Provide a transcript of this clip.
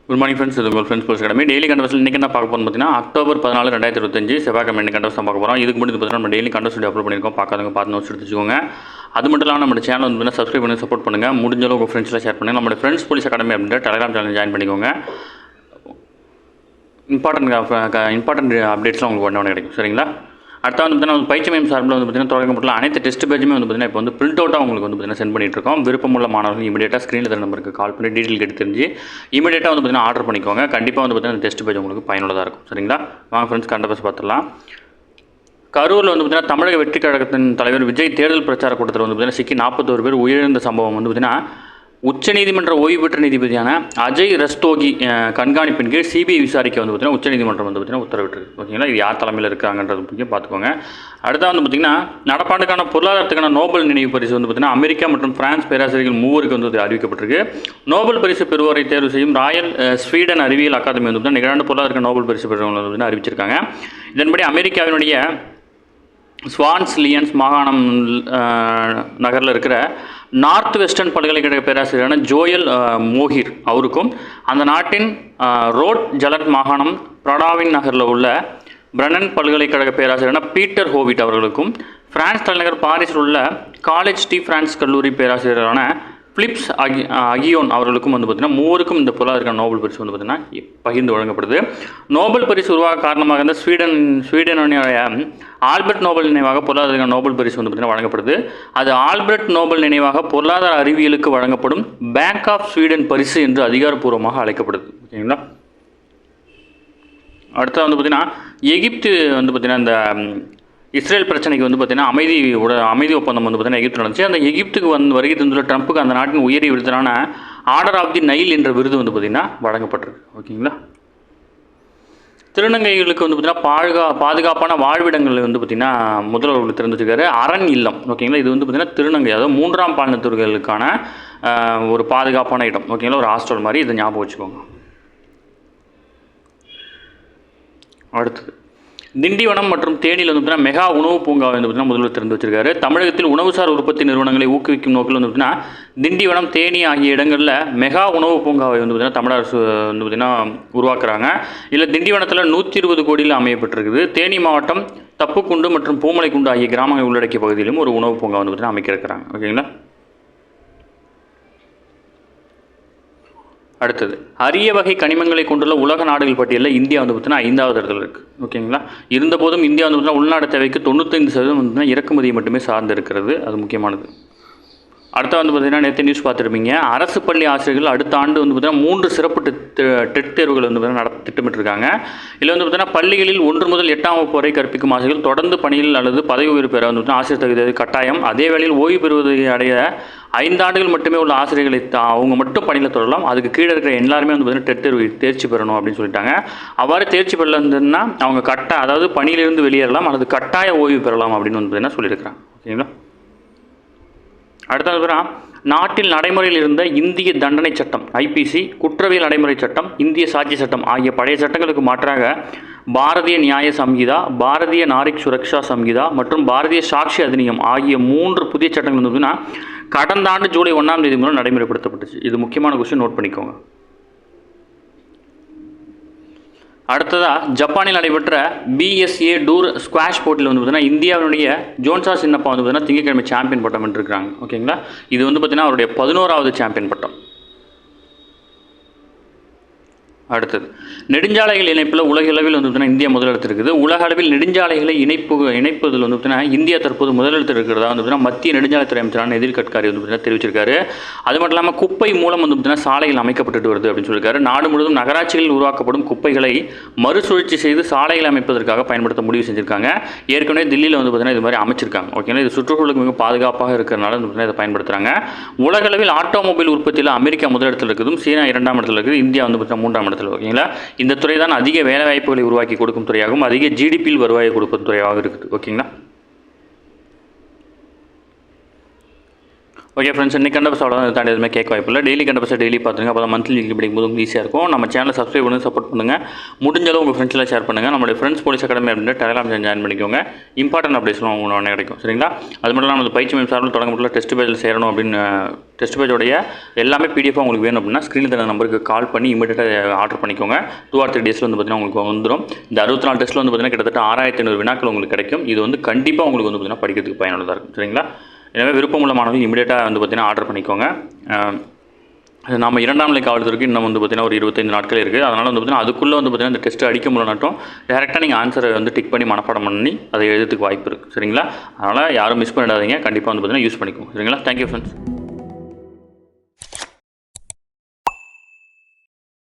Good morning friends, இது உங்கள் friends police academy. Daily கண்டவர்ஸில் இன்றைக்கி என்ன பார்க்க போகிறோம் பார்த்தீங்கன்னா, அக்டோபர் 14, 2025 செவ்வாய்க்கிழமை கண்டவர்ஸ் தான் பார்க்க போகிறோம். இதுக்கு முன்னாடி பார்த்தீங்கன்னா நம்ம டெய்லி கண்டவர்ஸ் அப்லோட் பண்ணியிருக்கோம். பார்க்காதவங்க பார்த்து நோட்ஸ் எடுத்துக்கோங்க. அது மட்டும் இல்லாமல் நம்ம சேனல் வந்து சப்ஸ்கிரைப் பண்ணி சப்போர்ட் பண்ணுங்கள். முடிஞ்சளவு உங்கள் ஃப்ரெண்ட்ஸில் ஷேர் பண்ணுங்கள். நம்மளோட ஃப்ரெண்ட்ஸ் போலீஸ் அகாடமி அப்படின்ற டெலிகிராம் சேனல் ஜாயின் பண்ணிக்கோங்க. இம்பார்ட்டன்ட் அப்டேட்ஸ்லாம் உங்களுக்கு உடனே கிடைக்கும். சரிங்களா? அடுத்த வந்து பார்த்தீங்கன்னா பயிற்சி மையம் சார்பில் வந்து பார்த்தீங்கன்னா தொடங்கப்பட்டுள்ள அனைத்து டெஸ்ட் பேஜுமே வந்து பார்த்தீங்கன்னா இப்போ வந்து பிரிண்ட் அவுட்டாக உங்களுக்கு வந்து பார்த்தீங்கன்னா சென்ட் பண்ணிட்டு இருக்கோம். விருப்பமுள்ள மாணவர்கள் இமீடியட்டாக ஸ்க்ரீனில் தர நம்பருக்கு கால் பண்ணி டீட்டெயில் கேட்டு தெரிஞ்சு இமீடியட்டாக வந்து பார்த்தீங்கன்னா ஆர்டர் பண்ணிக்கோங்க. கண்டிப்பாக வந்து பார்த்தீங்கன்னா டெஸ்ட் பேஜ் உங்களுக்கு பயனுள்ளதாக இருக்கும். சரிங்களா? வாங்க ஃப்ரெண்ட்ஸ் கண்டபஸ் பார்த்துடலாம். கரூரில் வந்து பார்த்தீங்கன்னா தமிழக வெற்றி கழகத்தின் தலைவர் விஜய் தேர்தல் பிரச்சார கூட்டத்தில் வந்து பார்த்தீங்கன்னா சிக்கி 41 பேர் உயிரிழந்த சம்பவம் வந்து பார்த்தீங்கன்னா உச்சநீதிமன்ற ஓய்வு பெற்ற நீதிபதியான அஜய் ரஸ்தோகி கண்காணிப்பின் கீழ் சிபிஐ விசாரிக்க வந்து பார்த்தீங்கன்னா உச்சநீதிமன்றம் வந்து பார்த்தீங்கன்னா உத்தரவிட்டிருக்கு. ஓகேங்களா? இது யார் தலைமையில் இருக்காங்கன்றது முக்கியம் பார்த்துக்கோங்க. அடுத்த வந்து பார்த்தீங்கன்னா நடப்பாண்டுக்கான பொருளாதாரத்துக்கான நோபல் நினைவு பரிசு வந்து பார்த்தீங்கன்னா அமெரிக்கா மற்றும் பிரான்ஸ் பேராசிரியர்கள் 3 வந்து அறிவிக்கப்பட்டிருக்கு. நோபல் பரிசு பெறுவோரை தேர்வு செய்யும் ராயல் ஸ்வீடன் அறிவியல் அகாதமி வந்து பார்த்தீங்கன்னா நிகழாண்டு பொருளாதார நோபல் பரிசு பெறுவவங்க வந்து அறிவிச்சிருக்காங்க. இதன்படி அமெரிக்காவினுடைய ஸ்வான்ஸ் லியன்ஸ் மாகாணம் நகரில் இருக்கிற நார்த் வெஸ்டர்ன் பல்கலைக்கழக பேராசிரியரான ஜோயல் மோஹிர் அவருக்கும், அந்த நாட்டின் ரோட் ஜலட் மாகாணம் பிரடாவின் நகரில் உள்ள பிரனன் பல்கலைக்கழக பேராசிரியரான பீட்டர் ஹோவிட் அவர்களுக்கும், பிரான்ஸ் தலைநகர் பாரிஸில் உள்ள காலேஜ் டி பிரான்ஸ் கல்லூரி பேராசிரியரான பிலிப்ஸ் அகியோன் அவர்களுக்கும் வந்து பார்த்தீங்கன்னா 3 இந்த பொருளாதார நோபல் பரிசு வந்து பார்த்தீங்கன்னா பகிர்ந்து வழங்கப்படுது. நோபல் பரிசு உருவாக காரணமாக இருந்த ஸ்வீடனுடைய ஆல்பர்ட் நோபல் நினைவாக பொருளாதார நோபல் பரிசு வந்து பார்த்தீங்கன்னா வழங்கப்படுது. அது ஆல்பர்ட் நோபல் நினைவாக பொருளாதார அறிவியலுக்கு வழங்கப்படும் பேங்க் ஆஃப் ஸ்வீடன் பரிசு என்று அதிகாரப்பூர்வமாக அழைக்கப்படுது. ஓகேங்களா? அடுத்த வந்து பார்த்தீங்கன்னா எகிப்து வந்து பார்த்தீங்கன்னா இந்த இஸ்ரேல் பிரச்சனைக்கு வந்து பார்த்தீங்கன்னா அமைதி ஒப்பந்தம் வந்து பார்த்தீங்கன்னா எகிப்து நடந்துச்சு. அந்த எகிப்துக்கு வருகை தந்துள்ள ட்ரம்ப்புக்கு அந்த நாட்டின் உயரிய விருதான ஆர்டர் ஆஃப் தி நைல் என்ற விருது வந்து பார்த்தீங்கன்னா வழங்கப்பட்டிருக்கு. ஓகேங்களா? திருநங்கைகளுக்கு வந்து பார்த்தீங்கன்னா பாதுகாப்பான வாழ்விடங்கள் வந்து பார்த்தீங்கன்னா முதல்வர் திறந்து வச்சுருக்காரு. அரண் இல்லம். ஓகேங்களா? இது வந்து பார்த்தீங்கன்னா திருநங்கை, அதாவது 3ஆம் பாலினத்தவர்களுக்கான ஒரு பாதுகாப்பான இடம். ஓகேங்களா? ஒரு ஹாஸ்டல் மாதிரி, இதை ஞாபகம் வச்சுக்கோங்க. அடுத்தது திண்டிவனம் மற்றும் தேனியில் வந்து பார்த்தீங்கன்னா மெகா உணவு பூங்கா வந்து பார்த்தீங்கன்னா முதல்வர் திறந்து வச்சிருக்காரு. தமிழகத்தில் உணவுசார் உற்பத்தி நிறுவனங்களை ஊக்குவிக்கும் நோக்கில் வந்து பார்த்தீங்கன்னா திண்டிவனம், தேனி ஆகிய இடங்களில் மெகா உணவு பூங்காவை வந்து பார்த்தீங்கன்னா தமிழக அரசு வந்து பார்த்தீங்கன்னா உருவாக்குறாங்க. இதில் திண்டிவனத்தில் 120 கோடியில் அமையப்பட்டிருக்குது. தேனி மாவட்டம் தப்புக்குண்டு மற்றும் பூமலைக்குண்டு ஆகிய கிராமங்கள் உள்ளடக்கிய பகுதியிலும் ஒரு உணவு பூங்கா வந்து பார்த்தீங்கன்னா அமைக்க இருக்கிறாங்க. ஓகேங்களா? அடுத்தது அரிய வகை கனிமங்களை கொண்டுள்ள உலக நாடுகள் பட்டியலில் இந்தியா வந்து பார்த்தீங்கன்னா 5வது இடத்துல இருக்குது. ஓகேங்களா? இருந்தபோதும் இந்தியா வந்து பார்த்தீங்கன்னா உள்நாட்டு தேவைக்கு 95% வந்து இறக்குமதியை மட்டுமே சார்ந்து இருக்கிறது. அது முக்கியமானது. அடுத்த வந்து பார்த்தீங்கன்னா நேற்று நியூஸ் பார்த்துருப்பீங்க. அரசு பள்ளி ஆசிரியர்கள் அடுத்த ஆண்டு வந்து பார்த்தீங்கன்னா 3 சிறப்பு டெட் தேர்வுகள் வந்து பார்த்தீங்கன்னா திட்டமிட்டிருக்காங்க. இதில் வந்து பார்த்தீங்கன்னா பள்ளிகளில் 1 முதல் 8ஆம் வகுப்பு வரை கற்பிக்கும் ஆசிரியர்கள் தொடர்ந்து பணியில் அல்லது பதவி உயர்வு பெற வந்து ஆசிரியர் தகுதி கட்டாயம். அதே வேளையில் ஓய்வு பெறுவதை அடைய 5 ஆண்டுகள் மட்டுமே உள்ள ஆசிரியர்களை அவங்க மட்டும் பணியில் தொடரலாம். அதுக்கு கீழே இருக்கிற எல்லாருமே வந்து பார்த்தீங்கன்னா டெட் தேர்வு தேர்ச்சி பெறணும் அப்படின்னு சொல்லிட்டாங்க. அவ்வாறு தேர்ச்சி பெறலன்னா அவங்க அதாவது பணியிலிருந்து வெளியேறலாம் அல்லது கட்டாய ஓய்வு பெறலாம் அப்படின்னு வந்து பார்த்தீங்கன்னா சொல்லியிருக்கிறாங்க. ஓகேங்களா? அடுத்தது நாட்டில் நடைமுறையில் இருந்த இந்திய தண்டனை சட்டம் ஐபிசி, குற்றவியல் நடைமுறை சட்டம், இந்திய சாட்சி சட்டம் ஆகிய பழைய சட்டங்களுக்கு மாற்றாக பாரதிய நியாய சம்ஹிதா, பாரதிய நாரிக் சுரக்ஷா சம்ஹிதா மற்றும் பாரதிய சாட்சி அதிநியம் ஆகிய 3 புதிய சட்டங்கள் வந்து கடந்த ஆண்டு ஜூலை 1ஆம் தேதி முதல் நடைமுறைப்படுத்தப்பட்டுச்சு. இது முக்கியமான கொஸ்டின், நோட் பண்ணிக்கோங்க. அடுத்ததாக ஜப்பானில் நடைபெற்ற பிஎஸ்ஏ டூர் ஸ்குவாஷ் போட்டியில் வந்து பார்த்தீங்கன்னா இந்தியாவுடைய ஜோன்சா சின்னப்பா வந்து பார்த்தீங்கன்னா திங்கட்கிழமை சாம்பியன் பட்டம் வென்றிருக்காங்க. ஓகேங்களா? இது வந்து பார்த்தீங்கன்னா அவருடைய 11வது சாம்பியன் பட்டம். அடுத்தது நெடுஞ்சாலைகள் இணைப்பில் உலகளவில் வந்து பார்த்தீங்கன்னா இந்தியா முதலிடத்தில் இருக்குது. உலக அளவில் நெடுஞ்சாலைகளை இணைப்பதில் வந்து பார்த்தீங்கன்னா இந்தியா தற்போது முதலிடத்தில் இருக்கிறதா வந்து பார்த்தீங்கன்னா மத்திய நெடுஞ்சாலைத்துறை அமைச்சரான நிதின் கட்காரி வந்து பார்த்தீங்கன்னா தெரிவிச்சிருக்காரு. அது மட்டும் இல்லாமல் குப்பை மூலம் வந்து பார்த்தீங்கன்னா சாலைகள் அமைக்கப்பட்டு வருது அப்படின்னு சொல்லியிருக்காரு. நாடு முழுவதும் நகராட்சிகளில் உருவாக்கப்படும் குப்பைகளை மறுசுழற்சி செய்து சாலைகள் அமைப்பதற்காக பயன்படுத்த முடிவு செஞ்சுருக்காங்க. ஏற்கனவே தில்லியில் வந்து பார்த்தீங்கன்னா இது மாதிரி அமைச்சிருக்காங்க. ஓகேங்களா? இது சுற்றுச்சூழலுக்கு மிக பாதுகாப்பாக இருக்கிறனால வந்து பார்த்தீங்கன்னா இதை பயன்படுத்துகிறாங்க. உலகளவில் ஆட்டோமொபைல் உற்பத்தியில் அமெரிக்கா முதலிடத்தில் இருக்குதும், சீனா 2ஆம் இடத்தில் இருக்குது, இந்தியா வந்து பார்த்தீங்கன்னா 3ஆம் இடத்தில். ஓகேங்களா? இந்த துறை தான் அதிக வேலை வாய்ப்புகளை உருவாக்கி கொடுக்கும் துறையாகவும் அதிக ஜிடிபியில் வருவாயை கொடுக்கும் துறையாக இருக்குது. ஓகேங்களா? ஓகே ஃப்ரெண்ட்ஸ், இன்றைக்கி கண்டபஸ் அவ்வளோ தாண்டி எதுவுமே கேட்க வாய்ப்பில்லை. டெய்லி கண்டபஸ் டெய்லி பார்த்துங்க. அப்போ தான் மந்த்லி படிக்கும்போது உங்களுக்கு ஈஸியாக இருக்கும். நம்ம சேனலை சப்ஸ்கிரைப் பண்ணி சப்போர்ட் பண்ணுங்கள். முடிஞ்சளவு உங்கள் ஃப்ரெண்ட்ஸ்லாம் ஷேர் பண்ணுங்கள். நம்மளுடைய ஃப்ரெண்ட்ஸ் போலீஸ் அகாடமி அப்படின்ற டெலிகிராம் ஜாயின் பண்ணிக்கோங்க. இம்பார்ட்டன்ட் அப்டேட்ஸ்லாம் உங்களுக்கு கிடைக்கும். சரிங்களா? அது மட்டும் இல்லாமல் பயிற்சி மையம் சார்பில் தொடங்கப்பட்டுள்ள டெஸ்ட் பேஜில் சேரணும் அப்படின்னு டெஸ்ட் பேஜோடைய எல்லாமே பிடிஎஃபாக உங்களுக்கு வேணும் அப்படின்னா ஸ்க்ரீனில் தர நம்பருக்கு கால் பண்ணி இமீடியட்டாக ஆர்டர் பண்ணிக்கோங்க. 2 or 3 டேஸில் பார்த்தீங்கன்னா உங்களுக்கு வந்துடும். இந்த 64 டெஸ்ட்டில் பார்த்தீங்கன்னா கிட்டத்தட்ட 6500 வினாக்கள் உங்களுக்கு கிடைக்கும். இது கண்டிப்பாக உங்களுக்கு பார்த்தீங்கன்னா படிக்கிறதுக்கு பயனுள்ளதாக இருக்கும். சரிங்களா? எனவே விருப்பமுள்ள மாணவர்கள் இமீடியட்டாக பார்த்தீங்கன்னா ஆர்டர் பண்ணிக்கோங்க. நம்ம 2ஆம் நிலை காவல்துறைக்கு இன்னும் பார்த்தீங்கன்னா ஒரு 25 நாட்கள் இருக்குது. அதனால் பார்த்தீங்கன்னா அதுக்குள்ளே பார்த்தீங்கன்னா இந்த டெஸ்ட்டு அடிக்க முடியலனாட்டும் டேரெக்டாக நீங்கள் ஆன்சரை டிக் பண்ணி மனப்பாடம் பண்ணி அதை எழுதுறதுக்கு வாய்ப்பு இருக்குது. சரிங்களா? அதனால் யாரும் மிஸ் பண்ணிடாதீங்க. கண்டிப்பாக பார்த்தீங்கன்னா யூஸ் பண்ணிக்கோங்க. சரிங்களா? Thank you friends.